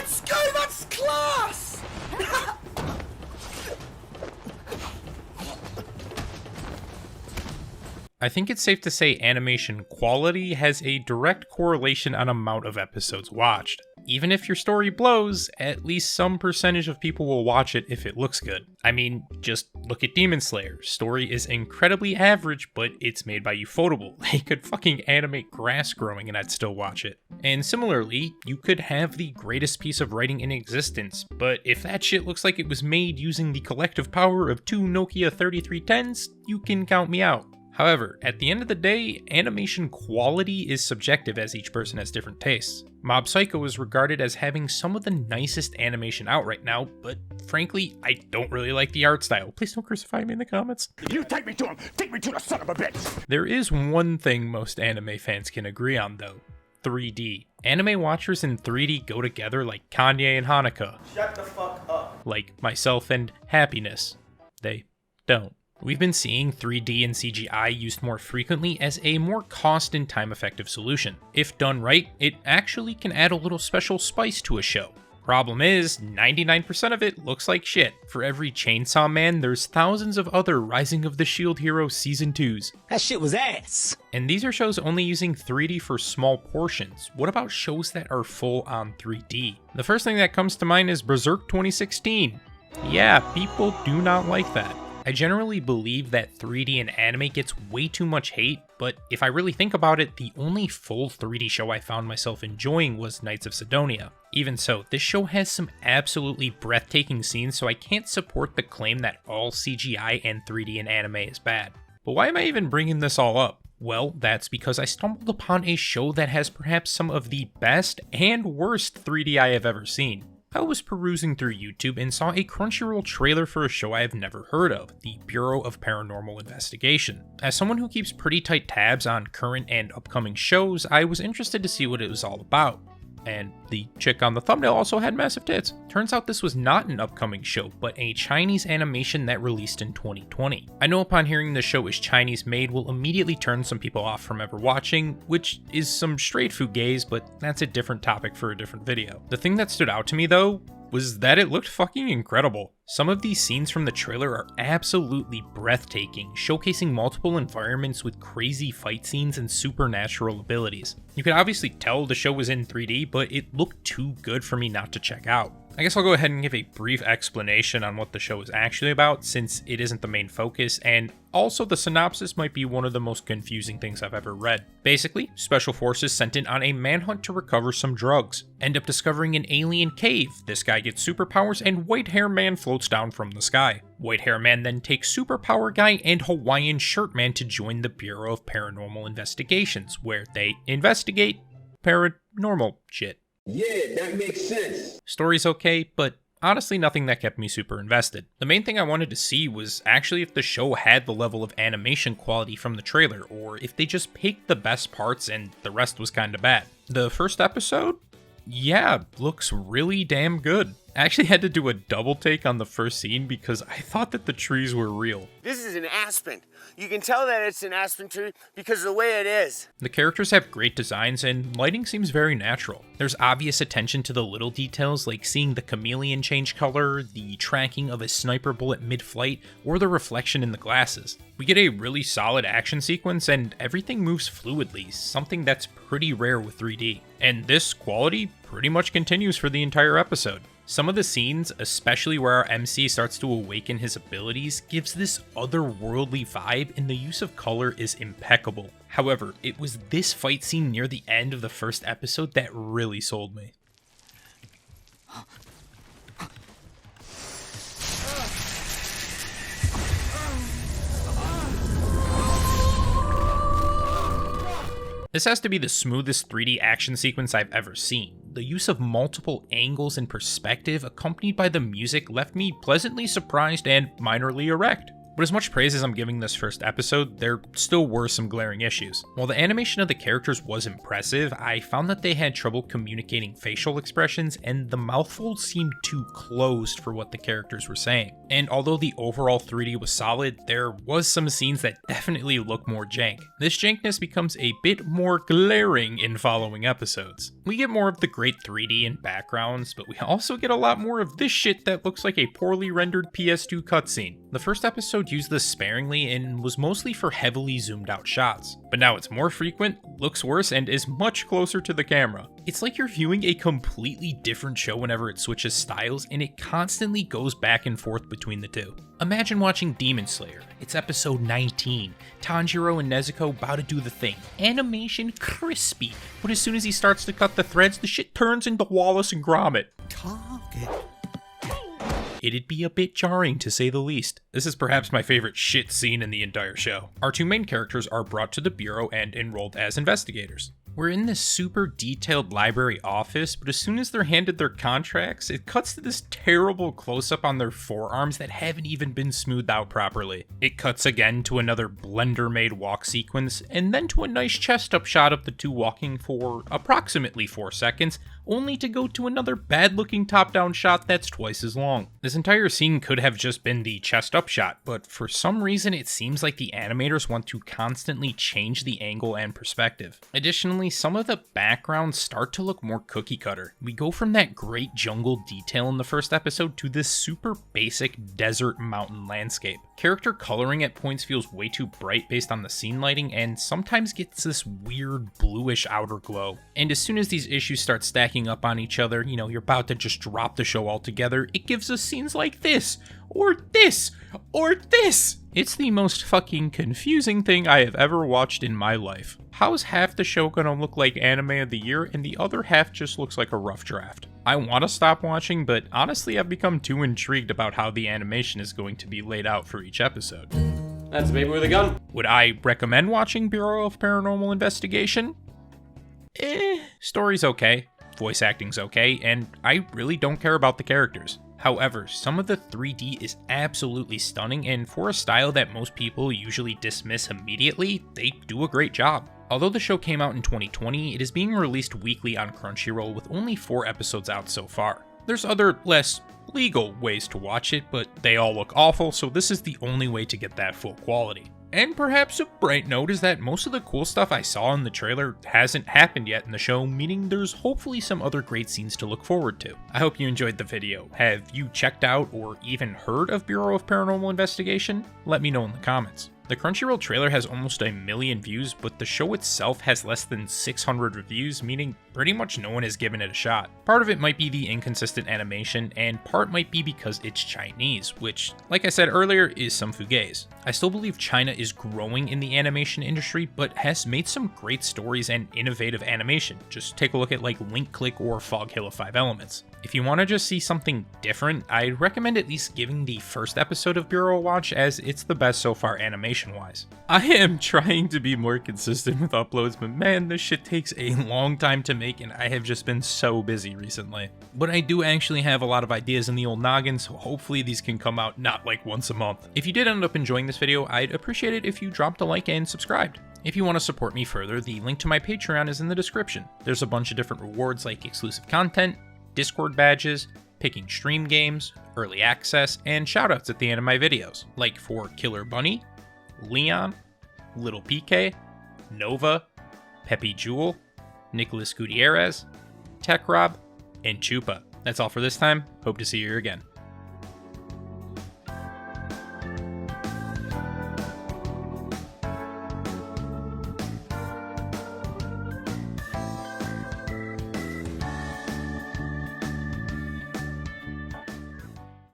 Let's go, that's class! I think it's safe to say animation quality has a direct correlation on amount of episodes watched. Even if your story blows, at least some percentage of people will watch it if it looks good. I mean, just look at Demon Slayer. Story is incredibly average, but it's made by Ufotable. They could fucking animate grass growing and I'd still watch it. And similarly, you could have the greatest piece of writing in existence, but if that shit looks like it was made using the collective power of two Nokia 3310s, you can count me out. However, at the end of the day, animation quality is subjective as each person has different tastes. Mob Psycho is regarded as having some of the nicest animation out right now, but frankly, I don't really like the art style. Please don't crucify me in the comments. You take me to him! Take me to the son of a bitch! There is one thing most anime fans can agree on though. 3D. Anime watchers in 3D go together like Kanye and Hanukkah. Shut the fuck up. Like myself and happiness. They don't. We've been seeing 3D and CGI used more frequently as a more cost and time effective solution. If done right, it actually can add a little special spice to a show. Problem is, 99% of it looks like shit. For every Chainsaw Man, there's thousands of other Rising of the Shield Hero Season 2s. That shit was ass. And these are shows only using 3D for small portions. What about shows that are full on 3D? The first thing that comes to mind is Berserk 2016. Yeah, people do not like that. I generally believe that 3D in anime gets way too much hate, but if I really think about it, the only full 3D show I found myself enjoying was Knights of Sidonia. Even so, this show has some absolutely breathtaking scenes, so I can't support the claim that all CGI and 3D in anime is bad. But why am I even bringing this all up? Well, that's because I stumbled upon a show that has perhaps some of the best and worst 3D I have ever seen. I was perusing through YouTube and saw a Crunchyroll trailer for a show I have never heard of, the Bureau of Paranormal Investigation. As someone who keeps pretty tight tabs on current and upcoming shows, I was interested to see what it was all about. And the chick on the thumbnail also had massive tits. Turns out this was not an upcoming show, but a Chinese animation that released in 2020. I know upon hearing the show is Chinese made will immediately turn some people off from ever watching, which is some straight fugaze, but that's a different topic for a different video. The thing that stood out to me though, was that it looked fucking incredible. Some of these scenes from the trailer are absolutely breathtaking, showcasing multiple environments with crazy fight scenes and supernatural abilities. You could obviously tell the show was in 3D, but it looked too good for me not to check out. I guess I'll go ahead and give a brief explanation on what the show is actually about, since it isn't the main focus, and also the synopsis might be one of the most confusing things I've ever read. Basically, special forces sent in on a manhunt to recover some drugs. End up discovering an alien cave. This guy gets superpowers and White Hair Man floats down from the sky. White Hair Man then takes Superpower Guy and Hawaiian Shirt Man to join the Bureau of Paranormal Investigations, where they investigate paranormal shit. Yeah, that makes sense. Story's okay, but honestly nothing that kept me super invested. The main thing I wanted to see was actually if the show had the level of animation quality from the trailer, or if they just picked the best parts and the rest was kinda bad. The first episode? Yeah, looks really damn good. I actually had to do a double take on the first scene because I thought that the trees were real. This is an aspen. You can tell that it's an aspen tree because of the way it is. The characters have great designs and lighting seems very natural. There's obvious attention to the little details like seeing the chameleon change color, the tracking of a sniper bullet mid-flight, or the reflection in the glasses. We get a really solid action sequence and everything moves fluidly, something that's pretty rare with 3D. And this quality pretty much continues for the entire episode. Some of the scenes, especially where our MC starts to awaken his abilities, gives this otherworldly vibe and the use of color is impeccable. However, it was this fight scene near the end of the first episode that really sold me. This has to be the smoothest 3D action sequence I've ever seen. The use of multiple angles and perspective accompanied by the music left me pleasantly surprised and minorly erect. But as much praise as I'm giving this first episode, there still were some glaring issues. While the animation of the characters was impressive, I found that they had trouble communicating facial expressions and the mouthfolds seemed too closed for what the characters were saying. And although the overall 3D was solid, there was some scenes that definitely look more jank. This jankness becomes a bit more glaring in following episodes. We get more of the great 3D and backgrounds, but we also get a lot more of this shit that looks like a poorly rendered PS2 cutscene. The first episode used this sparingly and was mostly for heavily zoomed out shots, but now it's more frequent, looks worse, and is much closer to the camera. It's like you're viewing a completely different show whenever it switches styles, and it constantly goes back and forth between the two. Imagine watching Demon Slayer. It's episode 19. Tanjiro and Nezuko about to do the thing. Animation crispy, but as soon as he starts to cut the threads, the shit turns into Wallace and Gromit. Target. It'd be a bit jarring to say the least. This is perhaps my favorite shit scene in the entire show. Our two main characters are brought to the Bureau and enrolled as investigators. We're in this super detailed library office, but as soon as they're handed their contracts, it cuts to this terrible close-up on their forearms that haven't even been smoothed out properly. It cuts again to another Blender-made walk sequence, and then to a nice chest-up shot of the two walking for approximately 4 seconds, only to go to another bad-looking top-down shot that's twice as long. This entire scene could have just been the chest-up shot, but for some reason it seems like the animators want to constantly change the angle and perspective. Additionally, some of the backgrounds start to look more cookie-cutter. We go from that great jungle detail in the first episode to this super basic desert mountain landscape. Character coloring at points feels way too bright based on the scene lighting and sometimes gets this weird bluish outer glow. And as soon as these issues start stacking up on each other, you know, you're about to just drop the show altogether, it gives us scenes like this, or this, or this. It's the most fucking confusing thing I have ever watched in my life. How's half the show gonna look like anime of the year and the other half just looks like a rough draft? I want to stop watching, but honestly I've become too intrigued about how the animation is going to be laid out for each episode. That's a baby with a gun. Would I recommend watching Bureau of Paranormal Investigation? Story's okay, voice acting's okay, and I really don't care about the characters. However, some of the 3D is absolutely stunning, and for a style that most people usually dismiss immediately, they do a great job. Although the show came out in 2020, it is being released weekly on Crunchyroll with only 4 episodes out so far. There's other, less legal ways to watch it, but they all look awful, so this is the only way to get that full quality. And perhaps a bright note is that most of the cool stuff I saw in the trailer hasn't happened yet in the show, meaning there's hopefully some other great scenes to look forward to. I hope you enjoyed the video. Have you checked out or even heard of Bureau of Paranormal Investigation? Let me know in the comments. The Crunchyroll trailer has almost 1 million views, but the show itself has less than 600 reviews, meaning pretty much no one has given it a shot. Part of it might be the inconsistent animation, and part might be because it's Chinese, which, like I said earlier, is some fugazi. I still believe China is growing in the animation industry, but has made some great stories and innovative animation. Just take a look at like Link Click or Fog Hill of 5 Elements. If you want to just see something different, I'd recommend at least giving the first episode of Bureau a watch, as it's the best so far animation-wise. I am trying to be more consistent with uploads, but man, this shit takes a long time to make and I have just been so busy recently. But I do actually have a lot of ideas in the old noggin, so hopefully these can come out not like once a month. If you did end up enjoying this video, I'd appreciate it if you dropped a like and subscribed. If you want to support me further, the link to my Patreon is in the description. There's a bunch of different rewards like exclusive content, Discord badges, picking stream games, early access, and shoutouts at the end of my videos, like for Killer Bunny, Leon, Little PK, Nova, Pepe Jewel, Nicholas Gutierrez, Tech Rob, and Chupa. That's all for this time. Hope to see you again.